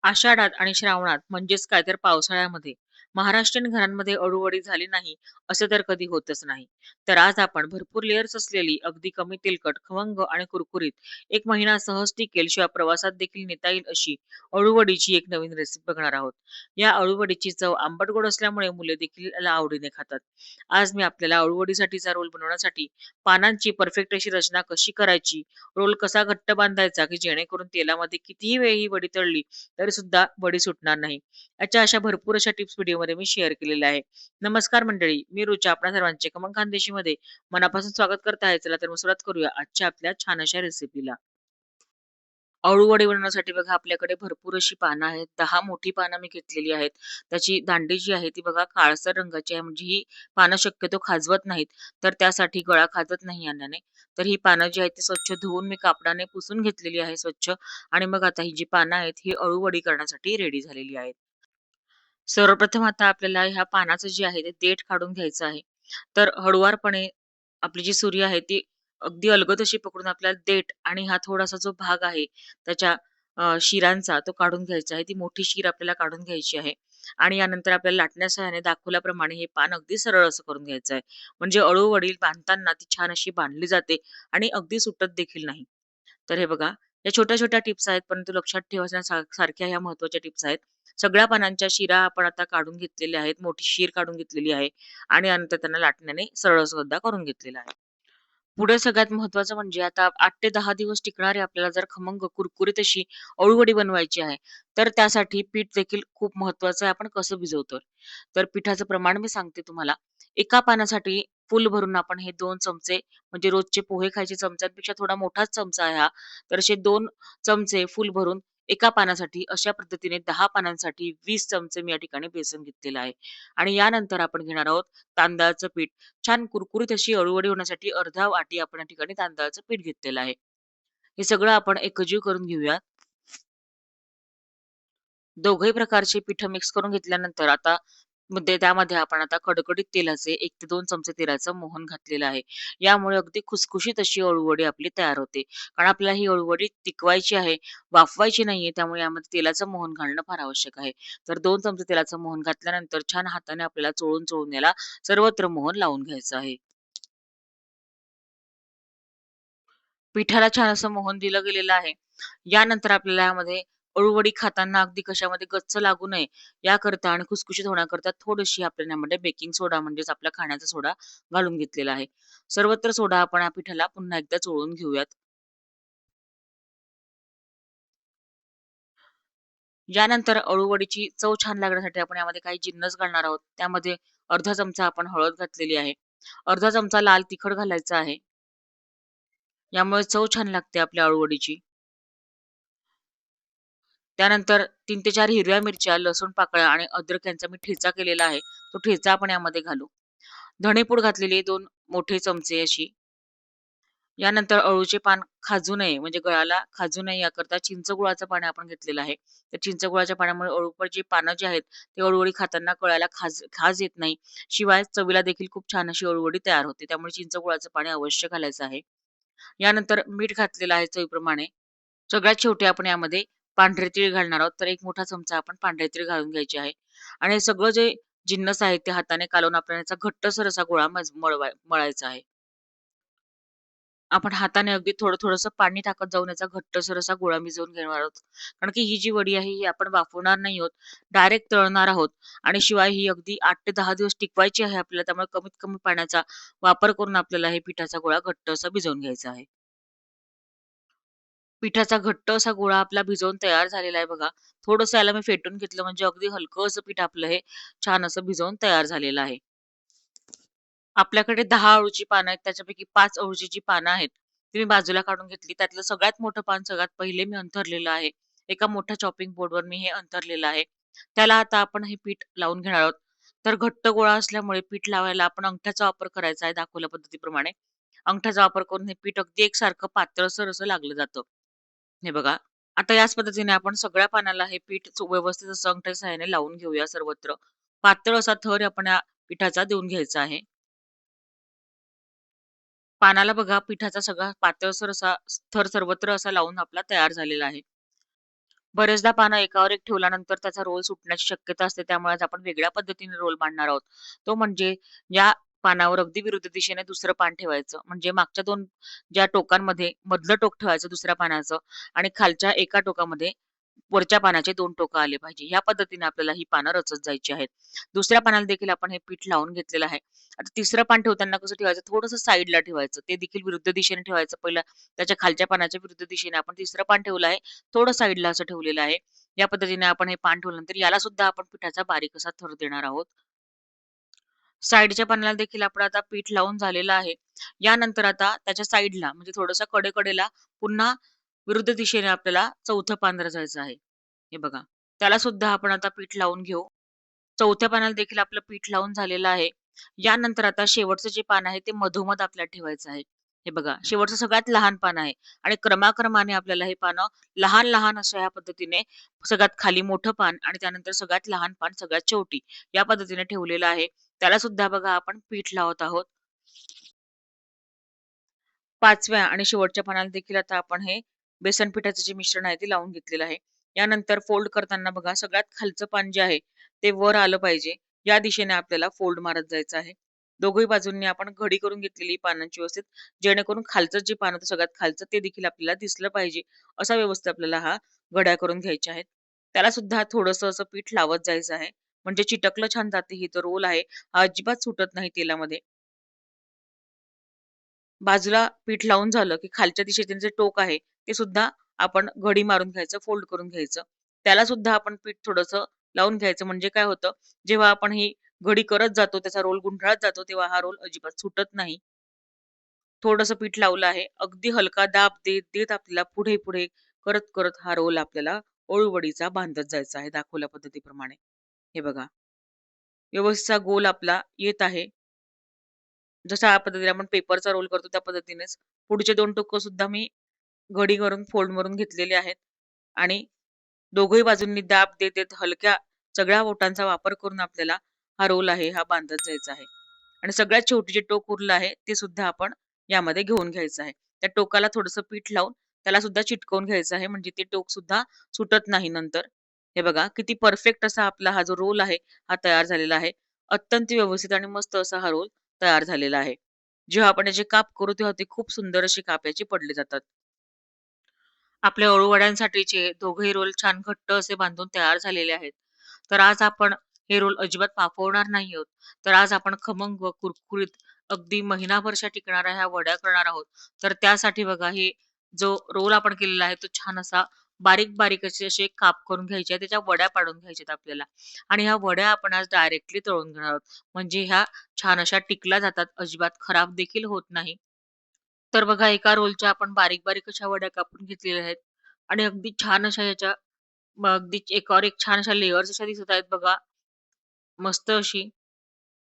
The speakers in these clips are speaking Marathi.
आषाढात आणि श्रावणात म्हणजेच काय तर पावसाळ्यामध्ये महाराष्ट्रीयन घरांमध्ये अळूवडी झाली नाही असं तर कधी होतच नाही. तर आज आपण भरपूर लेयर्स असलेली अगदी कमी तेलकट, खवंग आणि कुरकुरीत एक महिना सहज टिकेल शिवाय प्रवासात देखील नेता येईल अशी अळूवडीची एक नवीन रेसिपी बघणार आहोत. या अळूवडीची चव आंबट गोड असल्यामुळे मुले देखील याला आवडीने खातात. आज मी आपल्याला अळूवडीसाठीचा रोल बनवण्यासाठी पानांची परफेक्ट अशी रचना कशी करायची, रोल कसा घट्ट बांधायचा की जेणेकरून तेलामध्ये कितीही वेळ ही वडी तळली तरी सुद्धा बडी सुटणार नाही. याच्या अशा भरपूर अशा टिप्स व्हिडिओमध्ये मी शेअर केलेल्या आहे. नमस्कार मंडळी, मी रुचा आपणा सर्वांचे खमंग खानदेशीमध्ये मनापासून स्वागत करत आहे. चला तर मग सुरुवात करूया आजच्या आपल्या छान अशा रेसिपीला. अळूवडी बनवण्यासाठी बघा आपल्याकडे भरपूर अशी पानं आहेत. 10 मोठी पानं मी घेतलेली आहेत. त्याची दांडी जी आहे ती बघा काळसर रंगाची आहे. म्हणजे ही पानं शक्यतो खाजवत नाहीत. तर त्यासाठी गळा खाजत नाही याने. तर ही पानं जी आहेत ती स्वच्छ धुवून मी कापडाने पुसून घेतलेली आहे स्वच्छ. आणि मग आता ही जी पानं आहेत ही अळूवडी करण्यासाठी रेडी झालेली आहेत. सर्वप्रथम आता आपल्याला ह्या पानाचं जे आहे ते देठ काढून घ्यायचं आहे. तर हळुवारपणे आपली जी सुरी आहे ती अगदी अलगद अशी पकडून आपल्याला देठ आणि हा थोडासा जो भाग आहे त्याच्या शिरांचा तो काढून घ्यायचा आहे. ती मोठी शीर आपल्याला काढून घ्यायची आहे आणि यानंतर आपल्याला लाटण्याच्या सहाय्याने दाखवल्याप्रमाणे हे पान अगदी सरळ असं करून घ्यायचं आहे. म्हणजे अळूवडी बांधताना ती छान अशी बांधली जाते आणि अगदी सुटत देखील नाही. तर हे बघा, या छोट्या-छोट्या टिप्स आहेत, परंतु लक्षात ठेवायच्या सारख्या ह्या महत्त्वाच्या टिप्स आहेत. सगळ्या पानांच्या शिरा आपण आता काढून घेतलेल्या आहेत. मोठी शीर काढून घेतलेली आहे आणि त्यानंतर त्यांना लाटण्याने सरळ सुद्धा करून घेतलेला आहे. पुढे सगळ्यात महत्त्वाचं म्हणजे आता 8 ते 10 दिवस टिकणारी आपल्याला जर खमंग कुरकुरीत अशी अळूवडी बनवायची आहे, तर त्यासाठी पीठ देखील खूप महत्त्वाचं आहे. आपण कसं भिजवतो. तर पिठाचं प्रमाण मी सांगते तुम्हाला. एका पानासाठी फुल भरून आपण हे 2 चमचे म्हणजे रोजचे पोहे खायचे चमच्यांपेक्षा थोडा मोठाच चमचा आहे हा. तर असे 2 चमचे फुल भरून एका पानासाठी अशा पद्धतीने 10 पानांसाठी 20 चमचे मी या ठिकाणी बेसन घेतलेलं आहे. आणि यानंतर आपण घेणार आहोत तांदळाचं पीठ. छान कुरकुरीत अशी अळूवडी होण्यासाठी अर्धा वाटी आपण या ठिकाणी तांदळाचं पीठ घेतलेलं आहे. हे सगळं आपण एकजीव करून घेऊया. दोघंही प्रकारची पिठं मिक्स करून घेतल्यानंतर आता त्यामध्ये आपण आता कडकडीत तेलाचे 1 ते 2 चमचे तेलाचं मोहन घातलेलं आहे. यामुळे अगदी खुसखुशीत अशी अळूवडी आपली तयार होते. कारण आपल्याला ही अळूवडी टिकवायची आहे, वाफवायची नाहीये. त्यामुळे यामध्ये तेलाचं मोहन घालणं फार आवश्यक आहे. तर 2 चमचे तेलाचं मोहन घातल्यानंतर छान हाताने आपल्याला चोळून-चोळून याला सर्वत्र मोहन लावून घ्यायचं आहे. पिठाला छान असं मोहन दिलं गेलेलं आहे. यानंतर आपल्याला यामध्ये अळूवडी खाताना अगदी कशामध्ये गच्च लागू नये याकरता आणि खुसखुशीत होण्याकरता थोडीशी आपल्याला यामध्ये बेकिंग सोडा म्हणजेच आपला खाण्याचा सोडा घालून घेतलेला आहे. सर्वत्र सोडा आपण या पिठाला पुन्हा एकदा चोळून घेऊयात. यानंतर अळूवडीची चव छान लागण्यासाठी आपण यामध्ये काही जिन्नस घालणार आहोत. त्यामध्ये अर्धा चमचा आपण हळद घातलेली आहे. अर्धा चमचा लाल तिखट घालायचं आहे. यामुळे चव छान लागते आपल्या अळूवडीची. त्यानंतर 3 ते 4 हिरव्या मिरच्या, लसूण पाकळ्या आणि अद्रक यांचा मी ठेचा केलेला आहे. तो ठेचा आपण यामध्ये घालू. धणेपूड घातलेली 2 मोठे चमचे अशी. यानंतर अळूचे पान खाजू नये म्हणजे गळाला खाजू नये याकरता चिंचगुळाचं पाणी आपण घेतलेलं आहे. त्या चिंचगुळाच्या पाण्यामुळे अळूची पानं जी आहेत, ती अळूवडी खाताना गळ्याला खाज खाज येत नाही. शिवाय चवीला देखील खूप छान अशी अळूवडी तयार होते. त्यामुळे चिंचगुळाचं पाणी अवश्य घालायचं आहे. यानंतर मीठ घातलेलं आहे चवीप्रमाणे. सगळ्यात शेवटी आपण यामध्ये पांढरे तीळ घालणार आहोत. तर 1 मोठा चमचा आपण पांढरे तीळ घालून घ्यायचे आहे. आणि हे सगळं जे जिन्नस आहेत ते हाताने कालवून आपल्याला याचा घट्टसर असा गोळा मळायचा आहे. आपण हाताने अगदी थोडं-थोडंसं पाणी टाकत जाऊन याचा घट्टसर असा गोळा मिसळून घेणार आहोत. कारण की ही जी वडी आहे ही आपण वाफवणार नाही आहोत, डायरेक्ट तळणार आहोत आणि शिवाय ही अगदी 8 ते 10 दिवस टिकवायची आहे आपल्याला. त्यामुळे कमीत कमी पाण्याचा वापर करून आपल्याला हे पिठाचा गोळा घट्ट असा भिजवून घ्यायचा आहे. पिठाचा घट्ट असा गोळा आपला भिजवून तयार झालेला आहे बघा. थोडंसं याला मी फेटून घेतलं म्हणजे अगदी हलकं असं पीठ आपलं हे छान असं भिजवून तयार झालेलं आहे. आपल्याकडे 10 अळूची पानं आहेत. त्याच्यापैकी 5 अळूची जी पानं आहेत, ती मी बाजूला काढून घेतली. त्यातलं सगळ्यात मोठं पान सगळ्यात पहिले मी अंथरलेलं आहे. एका मोठ्या चॉपिंग बोर्डवर मी हे अंथरलेलं आहे. त्याला आता आपण हे पीठ लावून घेणार आहोत. तर घट्ट गोळा असल्यामुळे पीठ लावायला आपण अंगठ्याचा वापर करायचा आहे दाखवल्या पद्धतीप्रमाणे. अंगठ्याचा वापर करून हे पीठ अगदी एकसारखं पातळसर असं लागलं जातं. हे बघा. आता याच पद्धतीने आपण सगळ्या पानाला हे पीठ व्यवस्थित असं अंगठ्याच्या सहाय्याने लावून घेऊया सर्वत्र. पातळ असा थर आपण या पिठाचा देऊन घ्यायचा आहे. पानाला बघा पिठाचा सगळा पातळसर असा थर सर्वत्र असा लावून आपला तयार झालेला आहे. बरेचदा पानं एकावर एक ठेवल्यानंतर त्याचा रोल सुटण्याची शक्यता असते. त्यामुळे आज आपण वेगळ्या पद्धतीने रोल मांडणार आहोत. तो म्हणजे या पानावर अगदी विरुद्ध दिशेने दुसरं पान ठेवायचं. म्हणजे मागच्या 2 ज्या टोकांमध्ये मधलं टोक ठेवायचं दुसऱ्या पानाचं आणि खालच्या एका टोकामध्ये वरच्या पानाचे 2 टोकं आले पाहिजे. ह्या पद्धतीने आपल्याला ही पानं रचत जायची आहेत. दुसऱ्या पानाला देखील आपण हे पीठ लावून घेतलेलं आहे. आता तिसरं पान ठेवताना कसं ठेवायचं, थोडंसं साइडला ठेवायचं. ते देखील विरुद्ध दिशेने ठेवायचं. पहिलं त्याच्या खालच्या पानाच्या विरुद्ध दिशेने आपण तिसरं पान ठेवलं आहे. थोडं साइडला असं ठेवलेलं आहे. या पद्धतीने आपण हे पान ठेवल्यानंतर याला सुद्धा आपण पिठाचा बारीक असा थर देणार आहोत. साइडच्या पानाला देखील आपण आता पीठ लावून झालेलं आहे. यानंतर आता त्याच्या साइडला म्हणजे थोडंसं कडेला पुन्हा विरुद्ध दिशेने आपल्याला चौथं पान रचायचं आहे. हे बघा. त्याला सुद्धा आपण आता पीठ लावून घेऊ. चौथ्या पानाला देखील आपलं पीठ लावून झालेलं आहे. यानंतर आता शेवटचं जे पान आहे ते मधोमध आपल्याला ठेवायचं आहे. हे बघा, शेवटचं सगळ्यात लहान पान आहे आणि क्रमाक्रमाने आपल्याला हे पानं लहान-लहान अशा ह्या पद्धतीने सगळ्यात खाली मोठं पान आणि त्यानंतर सगळ्यात लहान पान सगळ्यात शेवटी या पद्धतीने ठेवलेलं आहे. त्याला सुद्धा बघा आपण पीठ लावत आहोत. 5व्या आणि शेवटच्या पानाला देखील आता आपण हे बेसन पिठाचं जे मिश्रण आहे ते लावून घेतलेलं आहे. यानंतर फोल्ड करताना बघा सगळ्यात खालचं पान जे आहे ते वर आलं पाहिजे. या दिशेने आपल्याला फोल्ड मारत जायचं आहे. दोघही बाजूंनी आपण घडी करून घेतलेली पानांची व्यवस्थित जेणेकरून खालचं जे पान होतं सगळ्यात खालचं ते देखील आपल्याला दिसलं पाहिजे. असा व्यवस्थित आपल्याला हा घड्या करून घ्यायच्या आहेत. त्याला सुद्धा थोडंसं असं पीठ लावत जायचं आहे. म्हणजे चिटकलं छान जाते. ही जो रोल आहे हा अजिबात सुटत नाही तेलामध्ये. बाजूला पीठ लावून झालं, की खालच्या दिशेचे जे टोक आहे, ते सुद्धा आपण घडी मारून घ्यायचं, फोल्ड करून घ्यायचं. त्याला सुद्धा आपण पीठ थोडंसं लावून घ्यायचं. म्हणजे काय होतं, जेव्हा आपण ही घडी करत जातो, त्याचा रोल गुंडाळत जातो, तेव्हा हा रोल अजिबात सुटत नाही. थोडंसं पीठ लावलं आहे. अगदी हलका दाब देत आपल्याला पुढे-पुढे करत हा रोल आपल्याला अळूवडीचा बांधत जायचा आहे, दाखवल्या पद्धतीप्रमाणे. हे बघा, व्यवस्थित गोल आपला येत आहे. जशा पद्धतीने आपण पेपरचा रोल करतो त्या पद्धतीनेच पुढचे 2 टोकं सुद्धा मी घडी करून फोल्ड मारून घेतलेले आहेत आणि दोघही बाजूंनी दाब देत हलक्या सगळ्या बोटांचा वापर करून आपल्याला हा रोल आहे हा बांधत जायचा आहे. आणि सगळ्यात शेवटी जे टोक उरलं आहे ते सुद्धा आपण यामध्ये घेऊन घ्यायचं आहे. त्या टोकाला थोडंसं पीठ लावून त्याला सुद्धा चिटकवून घ्यायचं आहे म्हणजे ते टोक सुद्धा सुटत नाही नंतर. हे बघा किती परफेक्ट असा आपला हा जो रोल आहे हा तयार झालेला आहे. अत्यंत व्यवस्थित आणि मस्त असा हा रोल तयार झालेला आहे. जेव्हा आपण याचे काप करू तेव्हा ते खूप सुंदर असे काप याचे पडले जातात. आपल्या अळूवड्यांसाठीचे दोघंही रोल छान घट्ट असे बांधून तयार झालेले आहेत. तर आज आपण हे रोल अजिबात वाफवणार नाही आहोत. तर आज आपण खमंग व कुरकुरीत अगदी महिनाभरच्या टिकणाऱ्या ह्या वड्या करणार आहोत. तर त्यासाठी बघा हे जो रोल आपण केलेला आहे तो छान असा बारीक-बारीक असे काप करून घ्यायचे आहेत. त्याच्या वड्या पाडून घ्यायच्यात आपल्याला आणि ह्या वड्या आपण आज डायरेक्टली तळून घेणार आहोत. म्हणजे ह्या छान अशा टिकल्या जातात, अजिबात खराब देखील होत नाही. तर बघा एका रोलच्या आपण बारीक-बारीक अशा वड्या कापून घेतलेल्या आहेत आणि अगदी छान अशा याच्या अगदी एकावर एक छान अशा लेयर्स अशा दिसत आहेत बघा, मस्त अशी.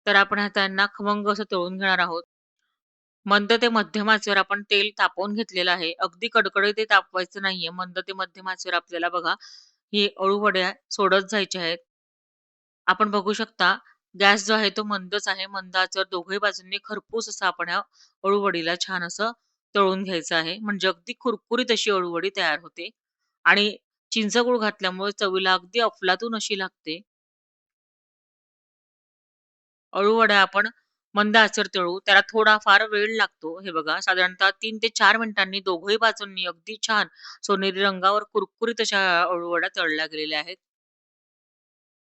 तर आपण आता त्यांना खमंग असं तळून घेणार आहोत. मंद ते मध्यम आचेवर आपण तेल तापवून घेतलेलं आहे. अगदी कडकडीत ते तापवायचं नाहीये. मंद ते मध्यम आचेवर आपल्याला बघा, ही अळू वड्या सोडत जायच्या आहेत. आपण बघू शकता गॅस जो आहे तो मंदच आहे. मंद आचेवर दोघही बाजूंनी खरपूस असं आपण ह्या अळूवडीला छान असं तळून घ्यायचं आहे. म्हणजे अगदी कुरकुरीत अशी अळूवडी तयार होते आणि चिंच गूळ घातल्यामुळे चवीला अगदी अफलातून अशी लागते. अळूवड्या आपण मंद आचेवर तळू. त्याला थोडाफार वेळ लागतो. हे बघा साधारणतः 3 ते 4 मिनिटांनी दोघंही बाजूंनी अगदी छान सोनेरी रंगावर कुरकुरीत अशा अळूवड्या तळल्या गेलेल्या आहेत.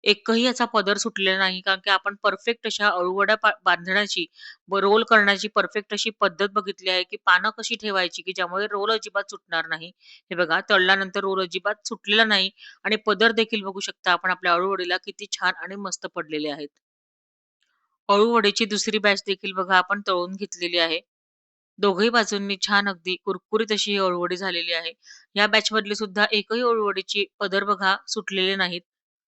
एकही याचा पदर सुटलेला नाही. कारण की आपण परफेक्ट अशा अळूवड्या बांधण्याची रोल करण्याची परफेक्ट अशी पद्धत बघितली आहे, की पानं कशी ठेवायची, की ज्यामुळे रोल अजिबात सुटणार नाही. हे बघा तळल्यानंतर रोल अजिबात सुटलेला नाही आणि पदर देखील बघू शकता आपण आपल्या अळूवडीला किती छान आणि मस्त पडलेले आहेत. अळूवडीची दुसरी बॅच देखील बघा आपण तळून घेतलेली आहे. दोघही बाजूंनी छान अगदी कुरकुरीत अशी ही अळूवडी झालेली आहे. या बॅचमधली सुद्धा एकही अळूवडीची पदर बघा सुटलेले नाहीत.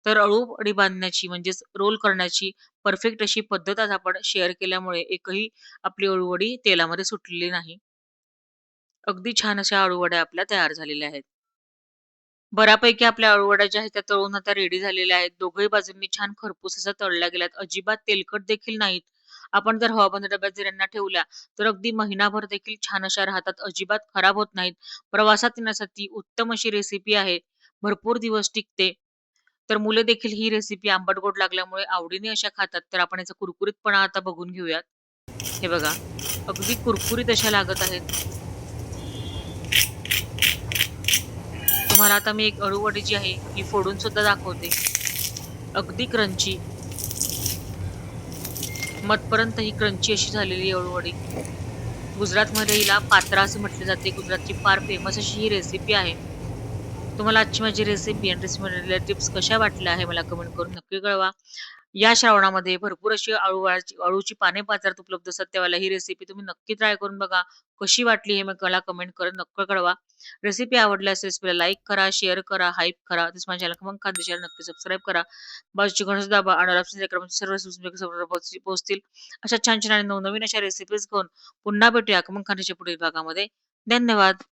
तर अळूवडी बांधण्याची म्हणजेच रोल करण्याची परफेक्ट अशी पद्धत आज आपण शेअर केल्यामुळे एकही आपली अळूवडी तेलामध्ये सुटलेली नाही. अगदी छान अशा अळूवड्या आपल्या तयार झालेल्या आहेत. बऱ्यापैकी आपल्या अळूवड्या ज्या आहेत त्या तळून आता रेडी झालेल्या आहेत. दोघही बाजूंनी छान खरपूस अशा तळल्या गेल्यात. अजिबात तेलकट देखील नाहीत. आपण जर हवाबंद डब्यात जर यांना ठेवल्या, तर अगदी महिनाभर देखील छान अशा राहतात. अजिबात खराब होत नाहीत. प्रवासात नेण्यासाठी उत्तम अशी रेसिपी आहे. भरपूर दिवस टिकते. तर मुलं देखील ही रेसिपी आंबट-गोड लागल्यामुळे आवडीने अशा खातात. तर आपण याचा कुरकुरीतपणा आता बघून घेऊयात. हे बघा, अगदी कुरकुरीत अशा लागत आहेत. तुम्हाला आता मी एक अळूवडी जी आहे, ही फोडून सुद्धा दाखवते. अगदी क्रंची, मधपर्यंत ही क्रंची अशी झालेली अळूवडी. गुजरातमध्ये हिला पात्रा असं म्हटले जाते. गुजरातची फार फेमस अशी ही रेसिपी आहे. तुम्हाला आजची माझी रेसिपी आणि रेसिपीमधल्या टिप्स कशा वाटल्या आहे मला कमेंट करून नक्की कळवा. या श्रावणामध्ये भरपूर अशी अळूची पाने बाजारात उपलब्ध असतात. त्यावेळेला ही रेसिपी तुम्ही नक्की ट्राय करून बघा. कशी वाटली हे मला कमेंट करून नक्की कळवा. रेसिपी आवडली असेल रेसिपीला लाईक करा, शेअर करा, हाईप करा. तसेच माझ्या चॅनल खमंग खाद्यशाळा नक्की सबस्क्राईब करा. बाजूची घंटी दाबा आणि सर्व सूचना पोहोचतील. अशा छान-छान आणि नवनवीन अशा रेसिपीज घेऊन पुन्हा भेटूया खमंग खाण्याच्या पुढील भागामध्ये. धन्यवाद.